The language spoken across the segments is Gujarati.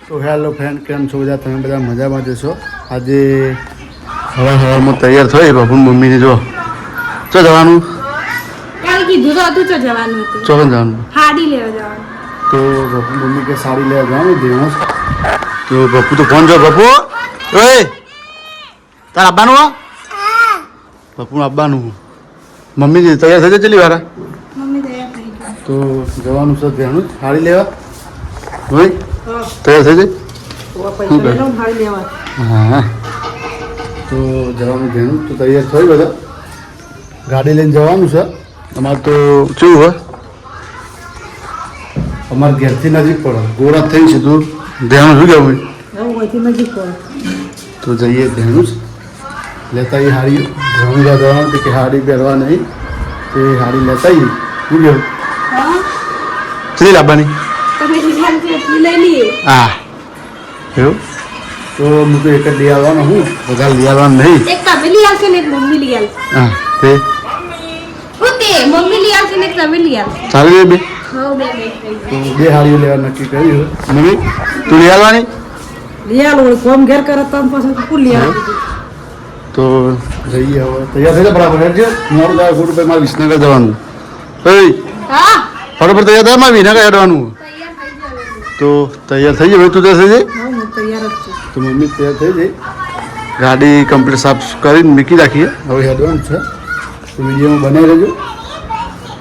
તો હેલો ફ્રેન્ડ, કેમ છો બધા? તમે બધા મજામાં જશો? આજે હવામાં તૈયાર થઈ બાપુ મમ્મીને જો ચો જવાનું કાલ કીધું તો હતું ચો જવાનું હતું. ચો જવાનું સાડી લેવા જવાનું. તો બાપુ મમ્મી કે સાડી લેવા જવાનું દેવો. તો બાપુ તો ફોન જો બાપુ ઓય તાર આવવાનું બાપુ આવવાનું. મમ્મી તૈયાર થઈ જાય ચલી વારા મમ્મી તૈયાર થઈ ગઈ. તો જવાનું છે ધ્યાનું સાડી લેવા હોય તૈયાર થઈ જાય. હા તો જવાનું ધ્યાન તો તૈયાર થઈ બધા ગાડી લઈને જવાનું છે. અમારે તો કેવું હોય અમારે ઘેરથી નજીક પડે ગોળા થઈ છે તો ધ્યાન શું કહેવું નજીક પડે તો જઈએ ધ્યાનું જ લેતા એ હાડી ઘણું જવાનું કે હાડી પહેરવા નહીં તે હાડી લેતા શું કહેવું કેટલી લાવવાની હા એવું તો હું તો એક જ લઈ આવવાનો હું બધા લઈ આવવાનું નહીં. એક તમે લઈ આવશે ને એક મમ્મી લઈ આવશે. હા તે મમ્મી લઈ આવશે ને એક તમે લઈ આવશે. ચાલુ બે હા બે તો બે હાડીઓ લેવા નક્કી કર્યું. મમ્મી તું લઈ આવવાની લઈ આવો કોમ ઘેર કરે તો પછી કુલ લઈ આવો. તો જઈએ હવે તૈયાર થઈ જાય બરાબર હેડજો મોડું થાય ખોટું ભાઈ મારે વિસનગર જવાનું. ભાઈ હા બરાબર તૈયાર થાય મારે વિસનગર હેડવાનું. તો તૈયાર થઈ જાય તું તૈયાર થઈ જાય તૈયાર જ છું. તો મમ્મી તૈયાર થઈ જાય ગાડી કમ્પ્લીટ સાફ કરીને મૂકી રાખીએ હવે હેડવાનું છે. તો વિડીયોમાં બનાવી લેજો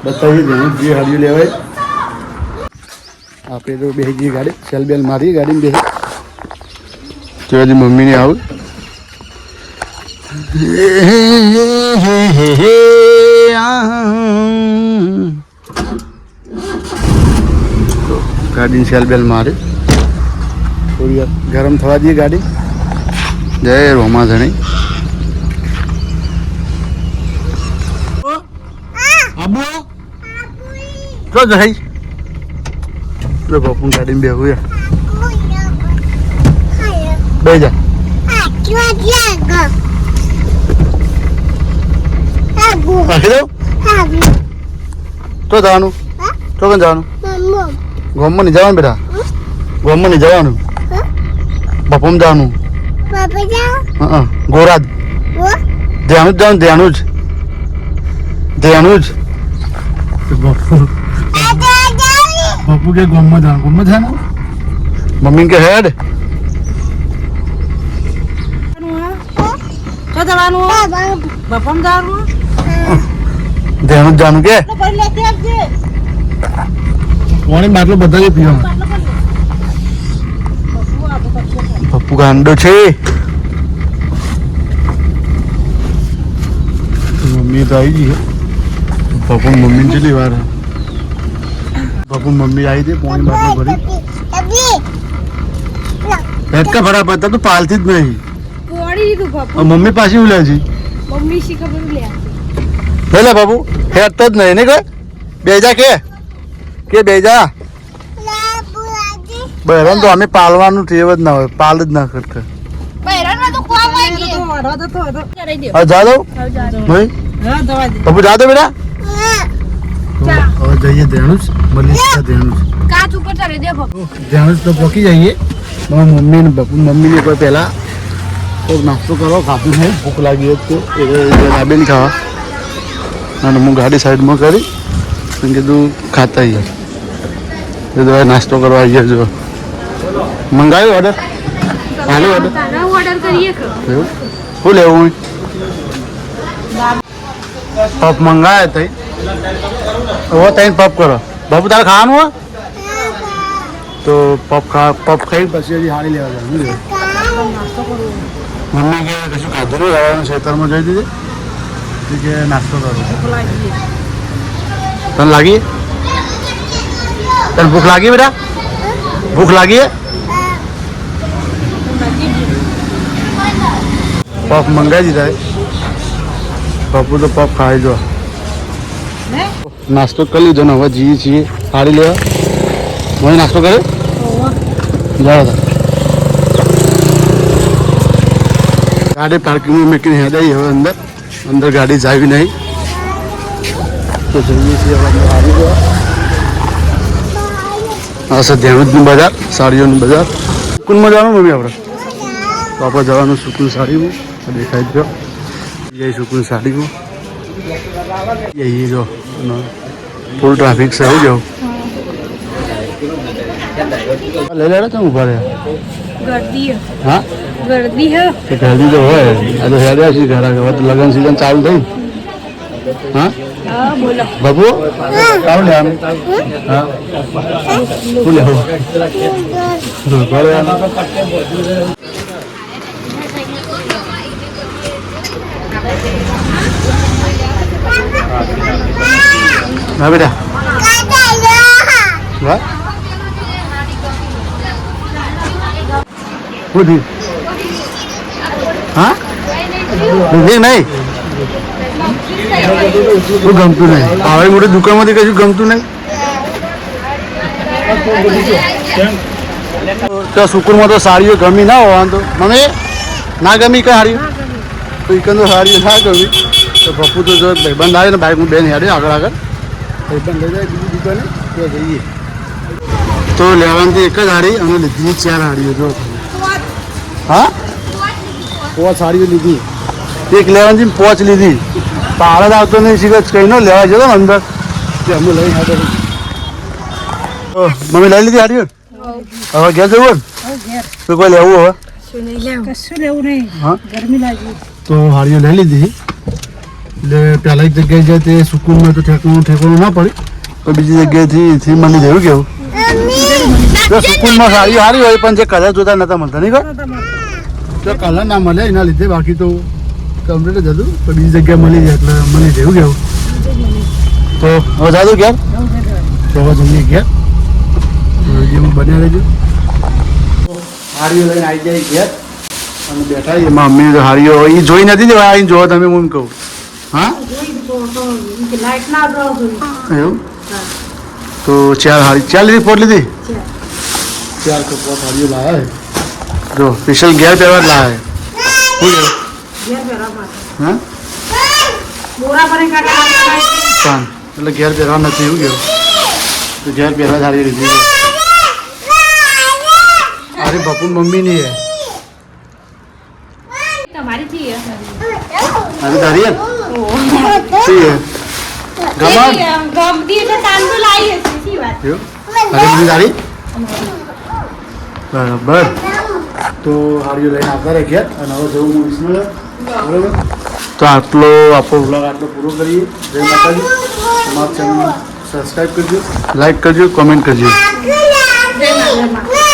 બતાવી દઈએ જે હાડીઓ લેવાય. આપણે તો બેસી જઈએ ગાડી સેલ બેલ મારીએ ગાડીમાં બેસી તો હજી મમ્મીને આવું ગાડીની સેલ બેલ મારી થોડી વાર ગરમ થવા દઈએ ગાડી. જય રોમા ધણી આબુ તો જઈ તો બાપુ ગાડીમાં બેહું યાર બે જા તો જવાનું તો કેમ જવાનું ગોમમાં નહીં જવાનું બેટા ગોમમાં નહીં જવાનું બાપુમાં જવાનું ગોરાદ ધ્યાનું જ જવાનું ધ્યાનું જ બાપુ કે ગોમમાં જવાનું મમ્મી કે હેડ જવાનું બપમ જવાનું ધ્યાનું જ જવાનું કે પાણી બાટલો બધા જ પીવાનું. પપ્પુ ગાંડો છે મમ્મી તો આવી ગઈ પપ્પુ મમ્મી કેટલી વાર પપ્પુ મમ્મી આવી હતી પાણી બાટલો ભરી પેટકા ફટાફટ તો પાલતી જ નહીં મમ્મી પાછી ઉલ્યા છે મમ્મી શી ખબર લે બાબુ હેરતો જ નહીં ને કોઈ બેજા કે બેજા બહેરાન તો અમે પાલવાનું ટેવ જ ના હોય પાલ જ ના કરતા. જા દો ભાઈ બાબુ જા દો બેટા હવે જઈએ ધ્યાનું જ મનીષા ધ્યાનું જ તો પહોંચી જઈએ મારા મમ્મી ને બાપુ મમ્મીને કોઈ પહેલાં કોઈ નાસ્તો કરો ખાતું નહીં ભૂખ લાગી હતી તો એ લાબેલી ખાવા અને હું ગાડી સાઈડમાં કરી કીધું ખાતા આવીએ તો નાસ્તો કરવા આવીએ જો મંગાવ્યો ઓર્ડર હાલો ઓર્ડર કરીએ એવું શું લેવું પપ મંગાવ્યા તઈ હવે તઈ પપ કરો બાપુ તારે ખાવાનું હોય તો પપ ખાઈ પછી હજી હાડી લેવા જવાનું મમ્મી કે કશું ખાધું નહીં રહેવાનું ખેતરમાં જઈ દીધી કે નાસ્તો કરો તને લાગી તને ભૂખ લાગી બેટા ભૂખ લાગી પપ મંગાવી દીધા પપ્પુ તો પપ ખાઈ જો નાસ્તો કરી લીધો ને હવે જઈએ છીએ સાડી લેવા મને નાસ્તો કરે જાઓ ગાડી પાર્કિંગમાં મૂકીને હેડાઈ હવે અંદર ગાડી જાવી નહીં તો જઈએ છીએ હવે આવી ગયા આ છે ધેણુજનું બજાર સાડીઓનું બજાર સુકૂનમાં જવાનું મમ્મી આપણે તો આપણે જવાનું સુકૂન સાડીમાં દેખાય જ જઈ સુકૂન સાડીમાં यही जो फुल ट्रैफिक से हो जाओ ले ले रहा था ऊपर है गर्दी है हाँ गर्दी है तो गर्दी तो है आ तो हेड है घर आ गया तो लगन सीजन चालू થઈ हाँ हाँ बोलो बाबू काव ले हम हाँ फुल ले हो हाँ बेटा what Woody हाँ नहीं वो गमતું નહીં આવી મોટી દુકાનમાંથી કશું ગમતું નહીં તો સુકુરમાં તો સાડીઓ ગમી ના હોવા તો મને ના ગમી કઈ સાડીઓ તો એકંદર સાડીઓ ના ગમી તો પપ્પુ તો જો ભાઈબંધ આવે ને બાઇકમાં બેન હેડે આગળ આગળ ભાઈબંધ લઈ જાય બીજી દુકાને ત્યાં જઈએ તો લેવાની એક જ સાડી અને લીધી 4 સાડીઓ જો હા 5 સાડીઓ લીધી એક લેવાની 5 લીધી પાળદ આવતો નહીં શીખે કઈ ન લેવા જતો ને અંદર તે અમે લઈને આવ્યો મમ્મી લઈ લીધી સાડીઓ હવે ઘેર જવું ને તો કોઈ લેવું હવે કશું લેવું નહીં હા ગરમી લાગી તો સાડીઓ લઈ લીધી એટલે પહેલા એક જગ્યાએ જાય તે સુકૂનમાં તો ઠેકવાનું ના પડી તો બીજી જગ્યાએથી મળી જવું કેવું સુકૂનમાં સાડી સારી હોય પણ જે કલર જોતા નતા મળતા નહીં તો કલર ના મળે એના લીધે બાકી તો કમ્પ્લીટ જ હતું પણ બીજી જગ્યાએ મળી જાય એટલે મળી જવું કેવું તો હવે જાદુ ઘેર તો હવે જઈએ ઘેર જેમાં બન્યા રહેજો હારીઓ લઈને આવી જાય ઘેર અને બેઠા એમાં મમ્મી તો હારીઓ એ જોઈ નથી દેવા આવીને જોવા તમે હું કહું હા લાઈટ ના એવું તો 4 હારી 4 લીધી 4 લીધી 4 કે 5 હારીઓ લાયા જો સ્પેશિયલ ઘેર પહેરવા જ લાયા શું હા બોરા ભરે કાકા એટલે ઘેર પહેરવા નથી એવું કેવું તો ઘેર પહેરવા સારી લીધી અરે બપુ મમ્મી ની હે તમારી થી અરે તારી હે સી હે ગમન ગમતી છે તાંદુ લાવી હશે સી વાત અરે બીજી તારી બરાબર તો હાડીઓ લઈને આવતા રહે ઘેર અને હવે જવું મૂવીસમાં બરાબર તો આટલો આપણો વ્લોગ આટલો પૂરો કરીએ જય માતાજી અમારા ચેનલ સબસ્ક્રાઈબ કરજો લાઈક કરજો કોમેન્ટ કરજો જય માતા